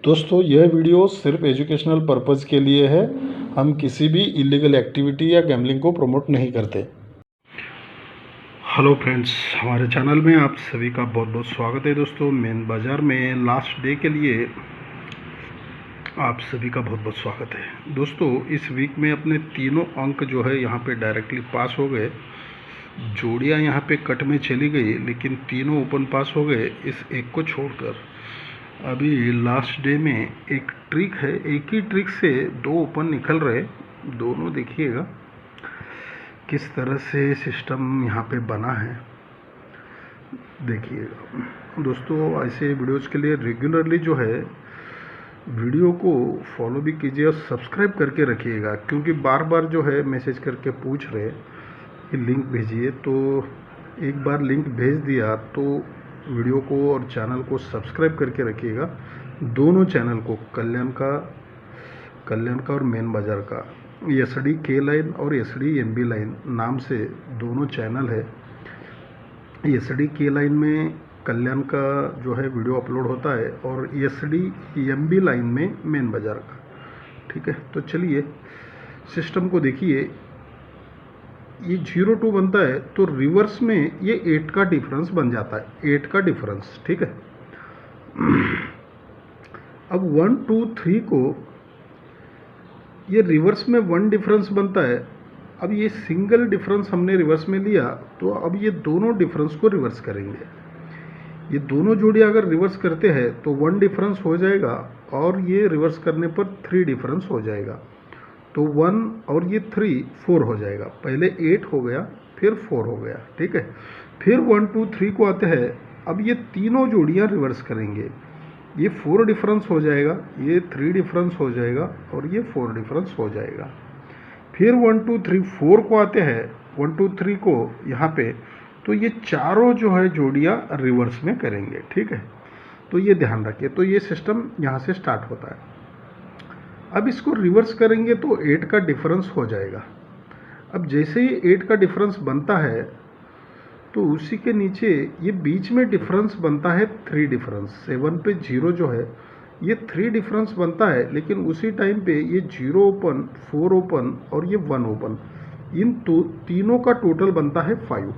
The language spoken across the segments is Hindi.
दोस्तों यह वीडियो सिर्फ एजुकेशनल पर्पज़ के लिए है। हम किसी भी इलीगल एक्टिविटी या गैम्बलिंग को प्रमोट नहीं करते। हेलो फ्रेंड्स, हमारे चैनल में आप सभी का बहुत बहुत स्वागत है। दोस्तों मेन बाज़ार में लास्ट डे के लिए आप सभी का बहुत बहुत स्वागत है। दोस्तों इस वीक में अपने तीनों अंक जो है यहाँ पे डायरेक्टली पास हो गए। जोड़ियाँ यहाँ पे कट में चली गई, लेकिन तीनों ओपन पास हो गए इस एक को छोड़कर। अभी लास्ट डे में एक ट्रिक है, एक ही ट्रिक से दो ओपन निकल रहे। दोनों देखिएगा किस तरह से सिस्टम यहाँ पे बना है, देखिएगा। दोस्तों ऐसे वीडियोज़ के लिए रेगुलरली जो है वीडियो को फॉलो भी कीजिए और सब्सक्राइब करके रखिएगा, क्योंकि बार बार जो है मैसेज करके पूछ रहे कि लिंक भेजिए। तो एक बार लिंक भेज दिया तो वीडियो को और चैनल को सब्सक्राइब करके रखिएगा। दोनों चैनल को, कल्याण का और मेन बाज़ार का, एसडी के लाइन और एसडी एमबी लाइन नाम से दोनों चैनल है। एसडी के लाइन में कल्याण का जो है वीडियो अपलोड होता है और एसडी एमबी लाइन में मेन बाज़ार का। ठीक है, तो चलिए सिस्टम को देखिए। ये 0-2 बनता है तो रिवर्स में ये 8 का डिफरेंस बन जाता है, 8 का डिफरेंस। ठीक है, अब 1, 2, 3 को ये रिवर्स में 1 डिफरेंस बनता है। अब ये सिंगल डिफरेंस हमने रिवर्स में लिया, तो अब ये दोनों डिफरेंस को रिवर्स करेंगे। ये दोनों जोड़ियाँ अगर रिवर्स करते हैं तो 1 डिफरेंस हो जाएगा और ये रिवर्स करने पर 3 डिफरेंस हो जाएगा। तो 1 और ये 3 4 हो जाएगा। पहले 8 हो गया, फिर 4 हो गया। ठीक है, फिर 1, 2, 3 को आते हैं। अब ये तीनों जोड़ियाँ रिवर्स करेंगे। ये 4 डिफरेंस हो जाएगा, ये 3 डिफरेंस हो जाएगा और ये 4 डिफरेंस हो जाएगा। फिर 1, 2, 3, 4 को आते हैं, 1, 2, 3 को यहाँ पे, तो ये चारों जो है जोड़ियाँ रिवर्स में करेंगे। ठीक है, तो ये ध्यान रखिए। तो ये सिस्टम यहाँ से स्टार्ट होता है। अब इसको रिवर्स करेंगे तो 8 का डिफरेंस हो जाएगा। अब जैसे ही 8 का डिफरेंस बनता है तो उसी के नीचे ये बीच में डिफरेंस बनता है 3 डिफरेंस। 7 पे 0 जो है ये 3 डिफरेंस बनता है, लेकिन उसी टाइम पे ये 0 ओपन, 4 ओपन और ये 1 ओपन, इन तीनों का टोटल बनता है 5।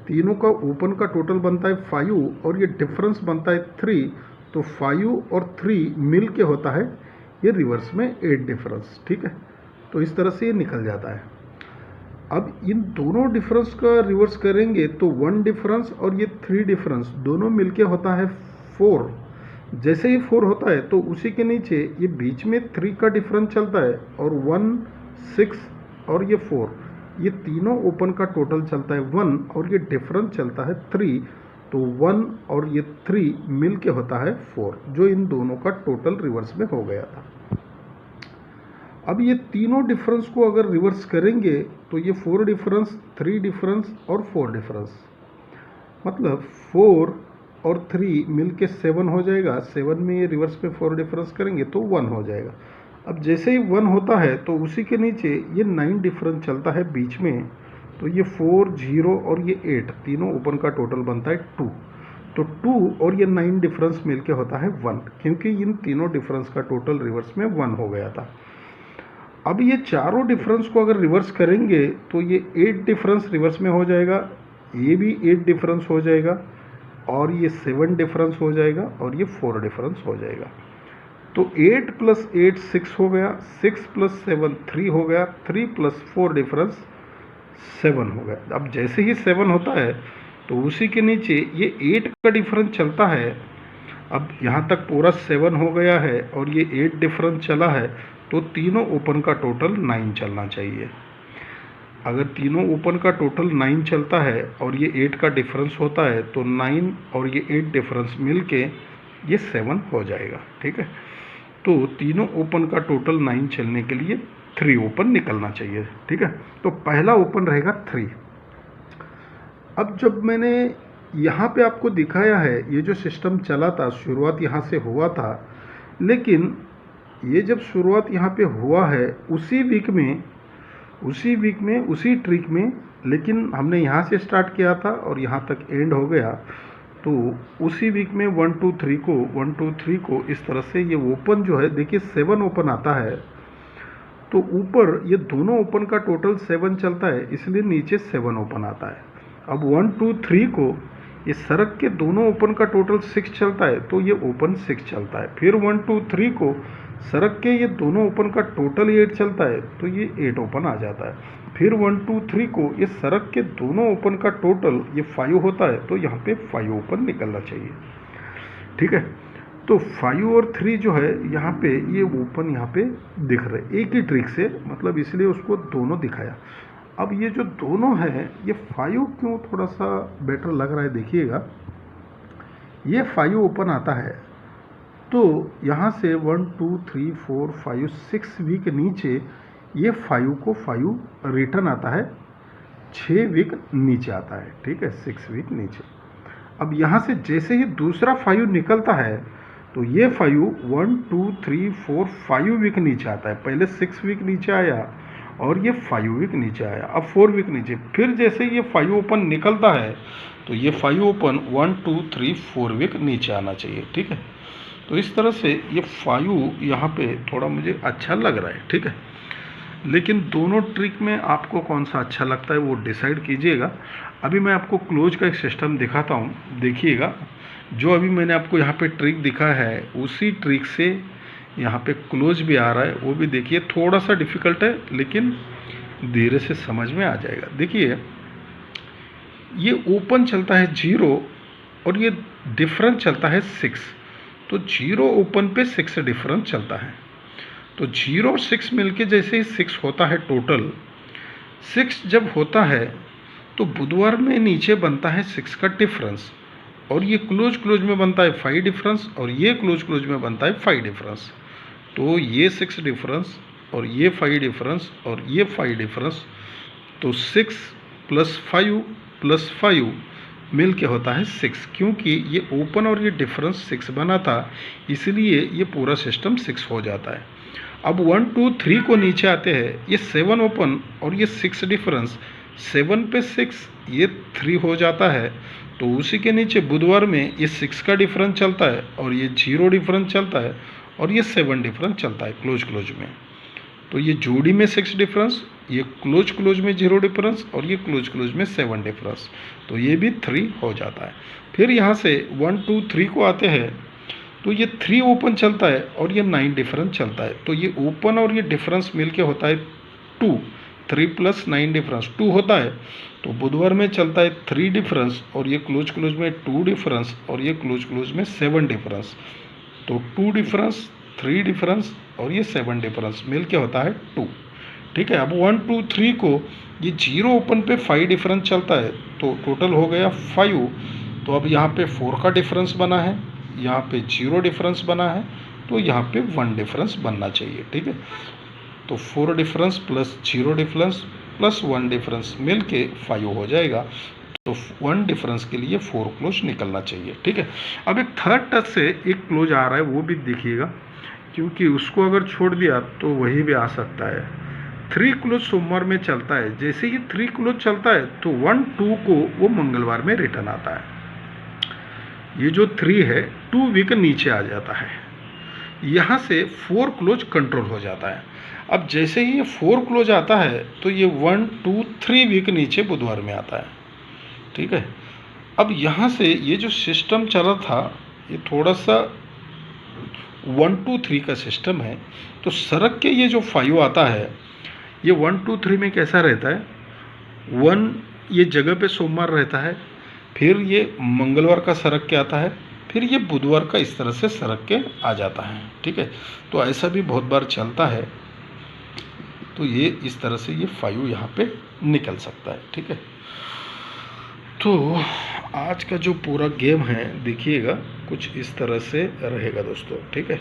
तीनों का ओपन का टोटल बनता है 5 और ये डिफरेंस बनता है 3। तो 5 और 3 मिल के होता है ये रिवर्स में 8 डिफरेंस। ठीक है, तो इस तरह से ये निकल जाता है। अब इन दोनों डिफरेंस का रिवर्स करेंगे तो 1 डिफरेंस और ये 3 डिफरेंस दोनों मिलके होता है 4। जैसे ही 4 होता है तो उसी के नीचे ये बीच में 3 का डिफरेंस चलता है और 1, 6 और ये 4, ये तीनों ओपन का टोटल चलता है 1 और ये डिफरेंस चलता है 3। तो 1 और ये 3 मिल के होता है 4, जो इन दोनों का टोटल रिवर्स में हो गया था। अब ये तीनों डिफरेंस को अगर रिवर्स करेंगे तो ये 4 डिफरेंस, 3 डिफरेंस और 4 डिफरेंस, मतलब 4 और 3 मिल के 7 हो जाएगा। 7 में ये रिवर्स में 4 डिफरेंस करेंगे तो 1 हो जाएगा। अब जैसे ही 1 होता है तो उसी के नीचे ये 9 डिफरेंस चलता है बीच में। तो ये 4, 0 और ये 8 तीनों ओपन का टोटल बनता है 2। तो 2 और ये 9 डिफरेंस मिलके होता है 1, क्योंकि इन तीनों डिफरेंस का टोटल रिवर्स में 1 हो गया था। अब ये चारों डिफरेंस को अगर रिवर्स करेंगे तो ये 8 डिफरेंस रिवर्स में हो जाएगा, ये भी 8 डिफरेंस हो जाएगा और ये 7 डिफरेंस हो जाएगा और ये 4 डिफरेंस हो जाएगा। तो 8 + 8 6 हो गया, 6 + 7 3 हो गया, 3 + 4 डिफरेंस 7 हो गया। अब जैसे ही 7 होता है तो उसी के नीचे ये 8 का डिफरेंस चलता है। अब यहाँ तक पूरा 7 हो गया है और ये 8 डिफरेंस चला है, तो तीनों ओपन का टोटल 9 चलना चाहिए। अगर तीनों ओपन का टोटल 9 चलता है और ये 8 का डिफरेंस होता है तो 9 और ये 8 डिफरेंस मिल के ये 7 हो जाएगा। ठीक है, तो तीनों ओपन का टोटल 9 चलने के लिए 3 ओपन निकलना चाहिए। ठीक है, तो पहला ओपन रहेगा 3। अब जब मैंने यहाँ पे आपको दिखाया है, ये जो सिस्टम चला था, शुरुआत यहाँ से हुआ था, लेकिन ये जब शुरुआत यहाँ पे हुआ है उसी वीक में उसी ट्रिक में, लेकिन हमने यहाँ से स्टार्ट किया था और यहाँ तक एंड हो गया। तो उसी वीक में 1 2 3 को इस तरह से ये ओपन जो है, देखिए 7 ओपन आता है, तो ऊपर ये दोनों ओपन का टोटल 7 चलता है, इसलिए नीचे 7 ओपन आता है। अब 1 2 3 को ये सरक के दोनों ओपन का टोटल 6 चलता है, तो ये ओपन 6 चलता है। फिर 1 2 3 को सरक के ये दोनों ओपन का टोटल 8 चलता है, तो ये 8 ओपन आ जाता है। फिर 1 2 3 को ये सरक के दोनों ओपन का टोटल ये 5 होता है, तो यहाँ पे 5 ओपन निकलना चाहिए, ठीक है। तो 5 और 3 जो है यहाँ पे ये ओपन यहाँ पे दिख रहे, एक ही ट्रिक से, मतलब इसलिए उसको दोनों दिखाया। अब ये जो दोनों है, ये 5 क्यों थोड़ा सा बेटर लग रहा है, देखिएगा ये 5 ओपन आता है, तो यहाँ से 1 2 3 4 5 6 वीक नीचे ये 5 को 5 रिटर्न आता है, 6 वीक नीचे आता है, ठीक है, 6 वीक नीचे। अब यहाँ से जैसे ही दूसरा 5 निकलता है, तो ये 5 1 2 3 4 5 वीक नीचे आता है। पहले 6 वीक नीचे आया और ये 5 वीक नीचे आया, अब 4 वीक नीचे। फिर जैसे ये 5 ओपन निकलता है, तो ये 5 ओपन 1 2 3 4 वीक नीचे आना चाहिए, ठीक है। तो इस तरह से ये 5 यहाँ पे थोड़ा मुझे अच्छा लग रहा है, ठीक है। लेकिन दोनों ट्रिक में आपको कौन सा अच्छा लगता है वो डिसाइड कीजिएगा। अभी मैं आपको क्लोज का एक सिस्टम दिखाता हूँ, देखिएगा। जो अभी मैंने आपको यहाँ पे ट्रिक दिखा है, उसी ट्रिक से यहाँ पे क्लोज भी आ रहा है, वो भी देखिए। थोड़ा सा डिफ़िकल्ट है, लेकिन धीरे से समझ में आ जाएगा। देखिए ये ओपन चलता है 0 और ये डिफरेंस चलता है 6, तो 0 ओपन पे 6 डिफरेंस चलता है। तो 0 और 6 मिलके जैसे ही 6 होता है टोटल, 6 जब होता है तो बुधवार में नीचे बनता है 6 का डिफरेंस, और ये क्लोज में बनता है 5 डिफरेंस, और ये क्लोज में बनता है 5 डिफरेंस। तो ये 6 डिफरेंस और ये 5 डिफरेंस और ये 5 डिफरेंस, तो 6 + 5 + 5 मिल के होता है 6। क्योंकि ये ओपन और ये डिफरेंस 6 बना था, इसलिए ये पूरा सिस्टम 6 हो जाता है। अब 1 2 3 को नीचे आते हैं, ये 7 ओपन और ये 6 डिफरेंस, 7 पे 6 ये 3 हो जाता है। तो उसी के नीचे बुधवार में ये 6 का डिफरेंस चलता है, और ये 0 डिफरेंस चलता है, और ये 7 डिफरेंस चलता है क्लोज में। तो ये जोड़ी में 6 डिफरेंस, ये क्लोज में 0 डिफरेंस, और ये क्लोज में 7 डिफरेंस, तो ये भी 3 हो जाता है। फिर यहाँ से 1 2 3 को आते हैं, तो ये 3 ओपन चलता है और ये 9 डिफरेंस चलता है। तो ये ओपन और ये डिफरेंस मिलके होता है 2, 3 + 9 डिफरेंस 2 होता है। तो बुधवार में चलता है 3 डिफरेंस, और ये क्लोज में 2 डिफरेंस, और ये क्लोज में 7 डिफरेंस। तो 2 डिफरेंस, 3 डिफरेंस और ये 7 डिफरेंस मिल के होता है 2, ठीक है। अब 1 2 3 को ये 0 ओपन पे 5 डिफरेंस चलता है, तो टोटल हो गया 5। तो अब यहाँ पे 4 का डिफरेंस बना है, यहाँ पे 0 डिफरेंस बना है, तो यहाँ पे 1 डिफरेंस बनना चाहिए, ठीक है। तो 4 डिफरेंस + 0 डिफरेंस + 1 डिफरेंस मिल के 5 हो जाएगा। तो 1 डिफरेंस के लिए 4 क्लोज निकलना चाहिए, ठीक है। अब एक थर्ड टच से एक क्लोज आ रहा है, वो भी देखिएगा, क्योंकि उसको अगर छोड़ दिया तो वही भी आ सकता है। 3 क्लोज सोमवार में चलता है, जैसे ही 3 क्लोज चलता है तो 1 2 को वो मंगलवार में रिटर्न आता है। ये जो 3 है 2 वीक नीचे आ जाता है, यहाँ से 4 क्लोज कंट्रोल हो जाता है। अब जैसे ही ये 4 क्लोज आता है, तो ये 1 2 3 वीक नीचे बुधवार में आता है, ठीक है। अब यहाँ से ये जो सिस्टम चला था, ये थोड़ा सा 1 2 3 का सिस्टम है। तो सरक के ये जो 5 आता है, ये 1 2 3 में कैसा रहता है, 1 ये जगह पे सोमवार रहता है, फिर ये मंगलवार का सरक के आता है, फिर ये बुधवार का इस तरह से सरक के आ जाता है, ठीक है। तो ऐसा भी बहुत बार चलता है। तो ये इस तरह से ये 5 यहाँ पे निकल सकता है, ठीक है। तो आज का जो पूरा गेम है, देखिएगा कुछ इस तरह से रहेगा दोस्तों, ठीक है।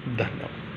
धन्यवाद।